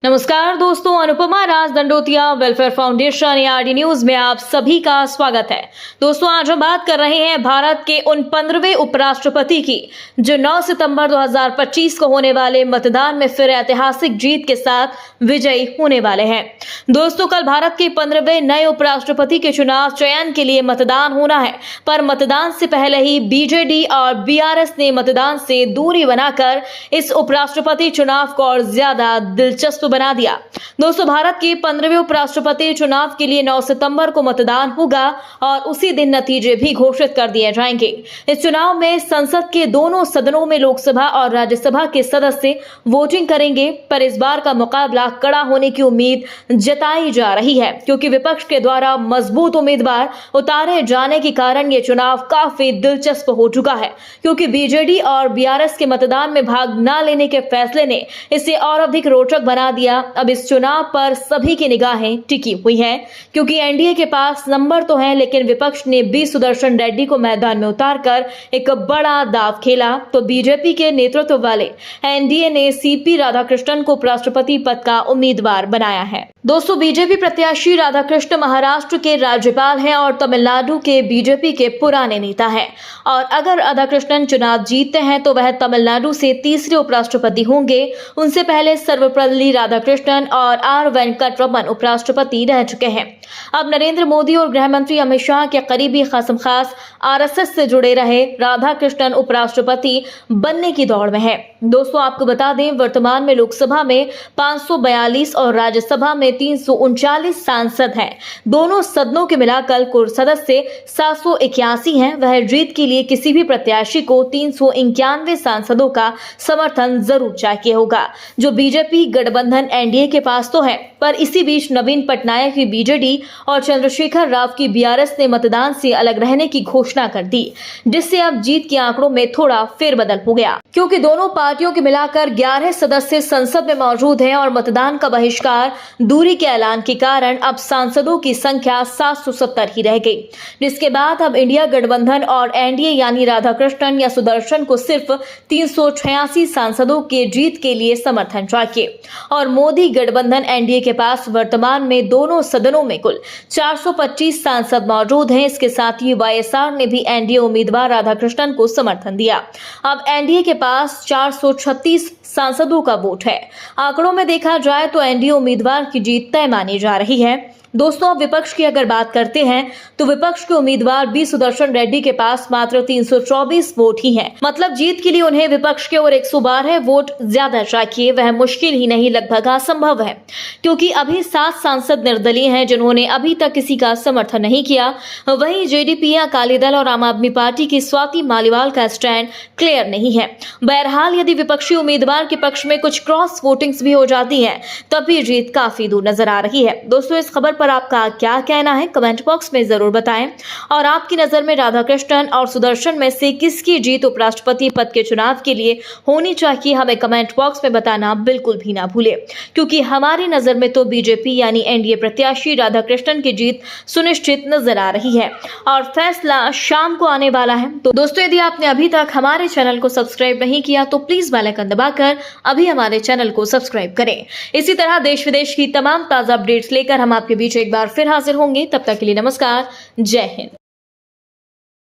नमस्कार दोस्तों, Anupama Raj Dandotiya welfare foundation RD news में आप सभी का स्वागत है। दोस्तों, आज हम बात कर रहे हैं भारत के उन 15वें उपराष्ट्रपति की जो 9 सितंबर 2025 को होने वाले मतदान में फिर ऐतिहासिक जीत के साथ विजयी होने वाले हैं। दोस्तों, कल भारत के 15वें नए उपराष्ट्रपति के चुनाव चयन के लिए मतदान होना है, पर मतदान से पहले ही बीजेडी और बीआरएस ने मतदान से दूरी बनाकर इस उपराष्ट्रपति चुनाव को और ज्यादा दिलचस्प बना दिया। दोस्तों, भारत के 15वें उपराष्ट्रपति चुनाव के लिए 9 सितंबर को मतदान होगा और उसी दिन नतीजे भी घोषित कर दिए जाएंगे। इस चुनाव में संसद के दोनों सदनों में लोकसभा और राज्यसभा के सदस्य वोटिंग करेंगे, पर इस बार का मुकाबला कड़ा होने की उम्मीद जताई जा रही है, क्योंकि विपक्ष के द्वारा मजबूत उम्मीदवार उतारे जाने के कारण ये चुनाव काफी दिलचस्प हो चुका है, क्योंकि बीजेडी और बीआरएस के मतदान में भाग न लेने के फैसले ने इसे और अधिक रोचक बना दिया। अब इस चुनाव पर सभी की निगाहें टिकी हुई हैं, क्योंकि एनडीए के पास नंबर तो है, लेकिन विपक्ष ने बी सुदर्शन रेड्डी को मैदान में उतारकर एक बड़ा दांव खेला। तो बीजेपी के नेतृत्व वाले एनडीए ने सीपी राधाकृष्णन को उपराष्ट्रपति पद का उम्मीदवार बनाया है। दोस्तों, बीजेपी प्रत्याशी राधाकृष्ण महाराष्ट्र के राज्यपाल हैं और तमिलनाडु के बीजेपी के पुराने नेता हैं, और अगर राधाकृष्णन चुनाव जीतते हैं तो वह तमिलनाडु से तीसरे उपराष्ट्रपति होंगे। उनसे पहले सर्वपल्ली राधाकृष्णन और आर वेंकट रमन उपराष्ट्रपति रह चुके हैं। अब नरेंद्र मोदी और गृह मंत्री अमित शाह के करीबी खासम खास आरएसएस से जुड़े रहे राधाकृष्णन उपराष्ट्रपति बनने की दौड़ में है। दोस्तों, आपको बता दें, वर्तमान में लोकसभा में 542 और राज्यसभा में 339 सांसद हैं। दोनों सदनों के मिलाकर कुल सदस्य 781 हैं। वह जीत के लिए किसी भी प्रत्याशी को 391 सांसदों का समर्थन जरूर चाहिए होगा, जो बीजेपी गठबंधन एनडीए के पास तो है। पर इसी बीच नवीन पटनायक की बीजेडी और चंद्रशेखर राव की बीआरएस ने मतदान से अलग रहने की घोषणा कर दी, जिससे अब जीत के आंकड़ों में थोड़ा फेरबदल हो गया, क्योंकि दोनों पार्टियों के मिलाकर 11 सदस्य संसद में मौजूद हैं और मतदान का बहिष्कार दूरी के ऐलान के कारण अब सांसदों की संख्या 770 ही रह गई, जिसके बाद अब इंडिया गठबंधन और एनडीए यानी राधाकृष्णन या सुदर्शन को सिर्फ 386 सांसदों के जीत के लिए समर्थन चाहिए, और मोदी गठबंधन एनडीए के पास वर्तमान में दोनों सदनों में कुल 425 सांसद मौजूद हैं। इसके साथ ही वाईएसआर ने भी एनडीए उम्मीदवार राधाकृष्णन को समर्थन दिया। अब एनडीए के पास 436 सांसदों का वोट है। आंकड़ों में देखा जाए तो एनडीए उम्मीदवार की जीत तय मानी जा रही है। दोस्तों, अब विपक्ष की अगर बात करते हैं तो विपक्ष के उम्मीदवार बी सुदर्शन रेड्डी के पास मात्र 324 वोट ही हैं। मतलब जीत के लिए उन्हें विपक्ष के और 112 वोट ज्यादा चाहिए। वह मुश्किल ही नहीं, लगभग असंभव है, क्योंकि अभी 7 सांसद निर्दलीय हैं जिन्होंने अभी तक किसी का समर्थन नहीं किया। वहीं जेडीपी, अकाली दल और आम आदमी पार्टी की स्वाति मालीवाल का स्टैंड क्लियर नहीं है। बहरहाल, यदि विपक्षी उम्मीदवार के पक्ष में कुछ क्रॉस वोटिंग्स भी हो जाती है तब भी जीत काफी दूर नजर आ रही है। दोस्तों, इस खबर पर आपका क्या कहना है, कमेंट बॉक्स में जरूर बताएं। और आपकी नजर में राधाकृष्णन और सुदर्शन में से किसकी जीत उपराष्ट्रपति पद के चुनाव के लिए होनी चाहिए, हमें कमेंट बॉक्स में बताना बिल्कुल भी ना भूले, क्योंकि हमारी नजर में तो बीजेपी यानी एनडीए प्रत्याशी राधाकृष्णन की जीत सुनिश्चित नजर आ रही है और फैसला शाम को आने वाला है। तो दोस्तों, यदि आपने अभी तक हमारे चैनल को सब्सक्राइब नहीं किया तो प्लीज बेल आइकन दबाकर अभी हमारे चैनल को सब्सक्राइब करें। इसी तरह देश विदेश की तमाम ताजा अपडेट्स लेकर हम आपके बीच एक बार फिर हाजिर होंगे। तब तक के लिए नमस्कार, जय हिंद।